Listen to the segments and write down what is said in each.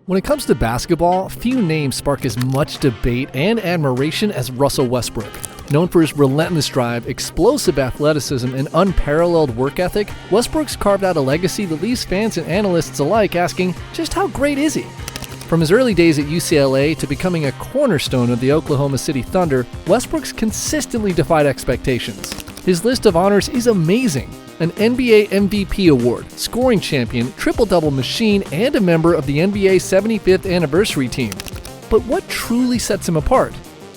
When it comes to basketball, few names spark as much debate and admiration as Russell Westbrook. Known for his relentless drive, explosive athleticism, and unparalleled work ethic, Westbrook's carved out a legacy that leaves fans and analysts alike asking, just how great is he? From his early days at UCLA to becoming a cornerstone of the Oklahoma City Thunder, Westbrook's consistently defied expectations. His list of honors is amazing. An NBA MVP award, scoring champion, triple-double machine, and a member of the NBA's 75th anniversary team. But what truly sets him apart?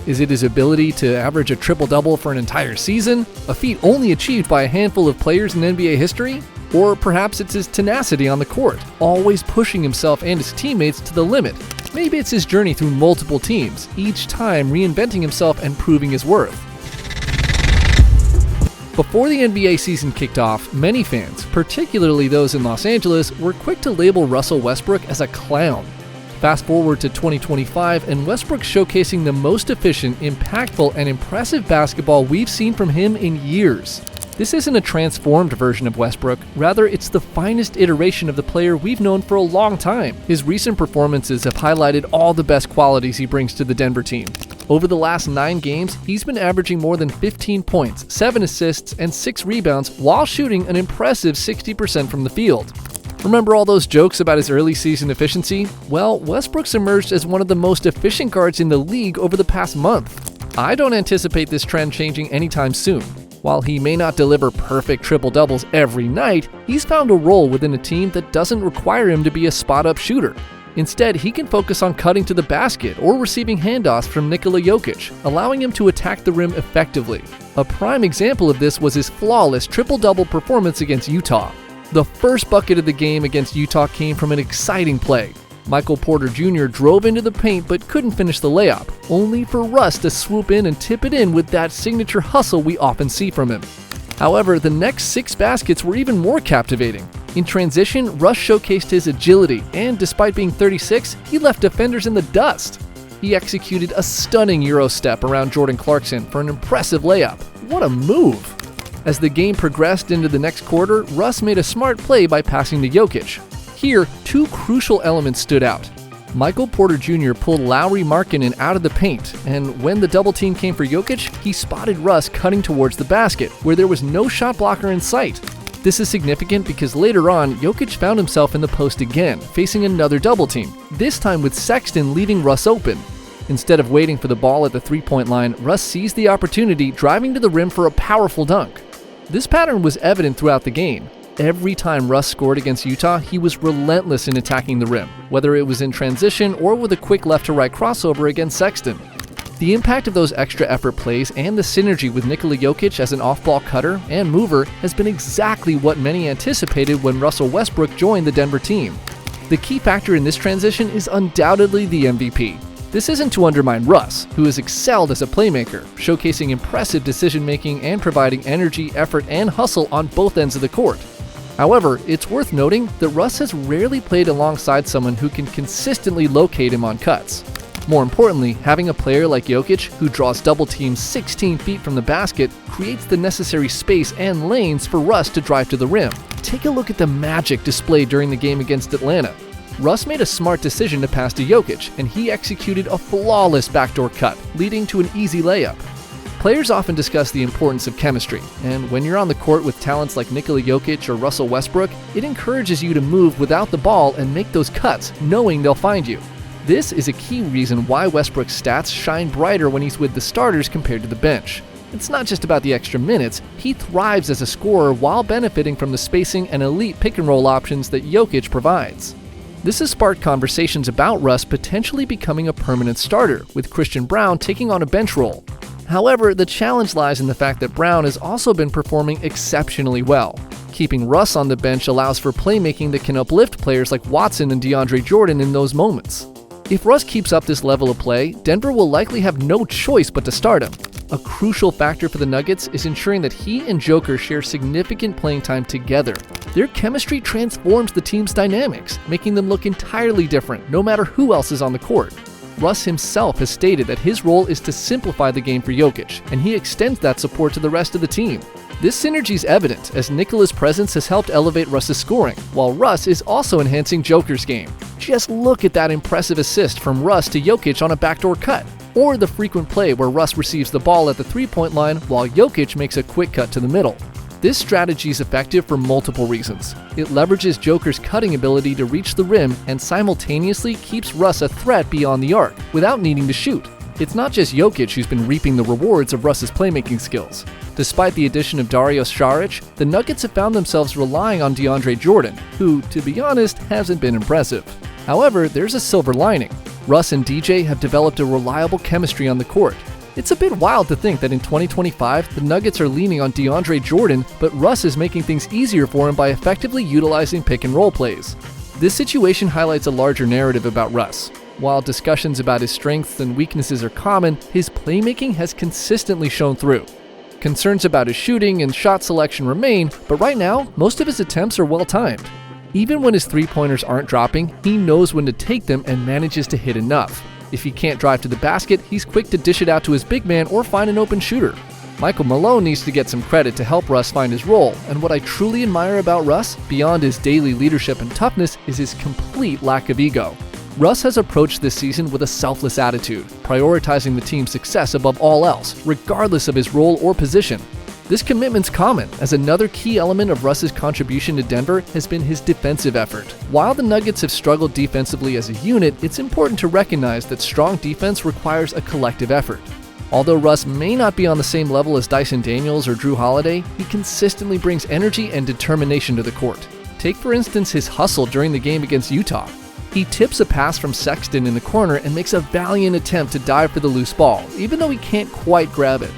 Is it his ability to average a triple-double for an entire season, a feat only achieved by a handful of players in NBA history? Or perhaps it's his tenacity on the court, always pushing himself and his teammates to the limit. Maybe it's his journey through multiple teams, each time reinventing himself and proving his worth. Before the NBA season kicked off, many fans, particularly those in Los Angeles, were quick to label Russell Westbrook as a clown. Fast forward to 2025, and Westbrook showcasing the most efficient, impactful, and impressive basketball we've seen from him in years. This isn't a transformed version of Westbrook, rather it's the finest iteration of the player we've known for a long time. His recent performances have highlighted all the best qualities he brings to the Denver team. Over the last 9 games, he's been averaging more than 15 points, 7 assists, and 6 rebounds while shooting an impressive 60% from the field. Remember all those jokes about his early season efficiency? Well, Westbrook's emerged as one of the most efficient guards in the league over the past month. I don't anticipate this trend changing anytime soon. While he may not deliver perfect triple-doubles every night, he's found a role within a team that doesn't require him to be a spot-up shooter. Instead, he can focus on cutting to the basket or receiving handoffs from Nikola Jokic, allowing him to attack the rim effectively. A prime example of this was his flawless triple-double performance against Utah. The first bucket of the game against Utah came from an exciting play. Michael Porter Jr. drove into the paint but couldn't finish the layup, only for Russ to swoop in and tip it in with that signature hustle we often see from him. However, the next 6 baskets were even more captivating. In transition, Russ showcased his agility, and despite being 36, he left defenders in the dust. He executed a stunning Euro step around Jordan Clarkson for an impressive layup. What a move! As the game progressed into the next quarter, Russ made a smart play by passing to Jokic. Here, 2 crucial elements stood out. Michael Porter Jr. pulled Lauri Markkanen out of the paint, and when the double team came for Jokic, he spotted Russ cutting towards the basket, where there was no shot blocker in sight. This is significant because later on, Jokic found himself in the post again, facing another double team, this time with Sexton leaving Russ open. Instead of waiting for the ball at the three-point line, Russ seized the opportunity, driving to the rim for a powerful dunk. This pattern was evident throughout the game. Every time Russ scored against Utah, he was relentless in attacking the rim, whether it was in transition or with a quick left-to-right crossover against Sexton. The impact of those extra effort plays and the synergy with Nikola Jokic as an off-ball cutter and mover has been exactly what many anticipated when Russell Westbrook joined the Denver team. The key factor in this transition is undoubtedly the MVP. This isn't to undermine Russ, who has excelled as a playmaker, showcasing impressive decision-making and providing energy, effort, and hustle on both ends of the court. However, it's worth noting that Russ has rarely played alongside someone who can consistently locate him on cuts. More importantly, having a player like Jokic, who draws double teams 16 feet from the basket, creates the necessary space and lanes for Russ to drive to the rim. Take a look at the magic displayed during the game against Atlanta. Russ made a smart decision to pass to Jokic, and he executed a flawless backdoor cut, leading to an easy layup. Players often discuss the importance of chemistry, and when you're on the court with talents like Nikola Jokic or Russell Westbrook, it encourages you to move without the ball and make those cuts, knowing they'll find you. This is a key reason why Westbrook's stats shine brighter when he's with the starters compared to the bench. It's not just about the extra minutes, he thrives as a scorer while benefiting from the spacing and elite pick-and-roll options that Jokic provides. This has sparked conversations about Russ potentially becoming a permanent starter, with Christian Braun taking on a bench role. However, the challenge lies in the fact that Braun has also been performing exceptionally well. Keeping Russ on the bench allows for playmaking that can uplift players like Watson and DeAndre Jordan in those moments. If Russ keeps up this level of play, Denver will likely have no choice but to start him. A crucial factor for the Nuggets is ensuring that he and Joker share significant playing time together. Their chemistry transforms the team's dynamics, making them look entirely different no matter who else is on the court. Russ himself has stated that his role is to simplify the game for Jokic, and he extends that support to the rest of the team. This synergy is evident as Nikola's presence has helped elevate Russ's scoring, while Russ is also enhancing Joker's game. Just look at that impressive assist from Russ to Jokic on a backdoor cut, or the frequent play where Russ receives the ball at the three-point line while Jokic makes a quick cut to the middle. This strategy is effective for multiple reasons. It leverages Joker's cutting ability to reach the rim and simultaneously keeps Russ a threat beyond the arc without needing to shoot. It's not just Jokic who's been reaping the rewards of Russ's playmaking skills. Despite the addition of Dario Saric, the Nuggets have found themselves relying on DeAndre Jordan, who, to be honest, hasn't been impressive. However, there's a silver lining. Russ and DJ have developed a reliable chemistry on the court. It's a bit wild to think that in 2025, the Nuggets are leaning on DeAndre Jordan, but Russ is making things easier for him by effectively utilizing pick-and-roll plays. This situation highlights a larger narrative about Russ. While discussions about his strengths and weaknesses are common, his playmaking has consistently shown through. Concerns about his shooting and shot selection remain, but right now, most of his attempts are well-timed. Even when his three-pointers aren't dropping, he knows when to take them and manages to hit enough. If he can't drive to the basket, he's quick to dish it out to his big man or find an open shooter. Michael Malone needs to get some credit to help Russ find his role, and what I truly admire about Russ, beyond his daily leadership and toughness, is his complete lack of ego. Russ has approached this season with a selfless attitude, prioritizing the team's success above all else, regardless of his role or position. This commitment's common, as another key element of Russ's contribution to Denver has been his defensive effort. While the Nuggets have struggled defensively as a unit, it's important to recognize that strong defense requires a collective effort. Although Russ may not be on the same level as Dyson Daniels or Drew Holiday, he consistently brings energy and determination to the court. Take for instance his hustle during the game against Utah. He tips a pass from Sexton in the corner and makes a valiant attempt to dive for the loose ball, even though he can't quite grab it.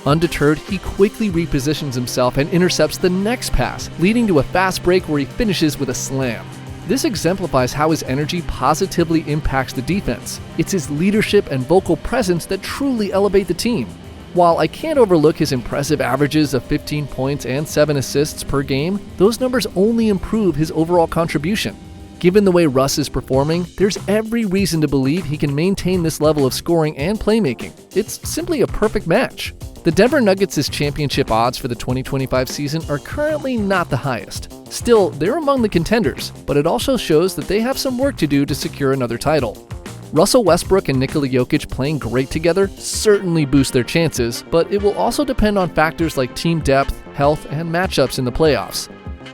Undeterred, he quickly repositions himself and intercepts the next pass, leading to a fast break where he finishes with a slam. This exemplifies how his energy positively impacts the defense. It's his leadership and vocal presence that truly elevate the team. While I can't overlook his impressive averages of 15 points and 7 assists per game, those numbers only improve his overall contribution. Given the way Russ is performing, there's every reason to believe he can maintain this level of scoring and playmaking. It's simply a perfect match. The Denver Nuggets' championship odds for the 2025 season are currently not the highest. Still, they're among the contenders, but it also shows that they have some work to do to secure another title. Russell Westbrook and Nikola Jokic playing great together certainly boost their chances, but it will also depend on factors like team depth, health, and matchups in the playoffs.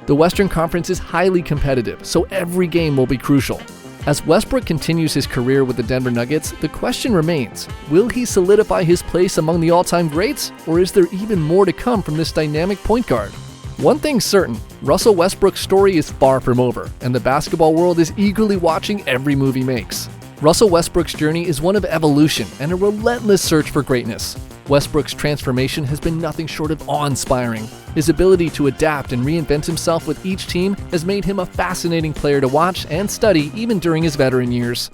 The Western Conference is highly competitive, so every game will be crucial. As Westbrook continues his career with the Denver Nuggets, the question remains, will he solidify his place among the all-time greats, or is there even more to come from this dynamic point guard? One thing's certain, Russell Westbrook's story is far from over, and the basketball world is eagerly watching every move he makes. Russell Westbrook's journey is one of evolution and a relentless search for greatness. Westbrook's transformation has been nothing short of awe-inspiring. His ability to adapt and reinvent himself with each team has made him a fascinating player to watch and study even during his veteran years.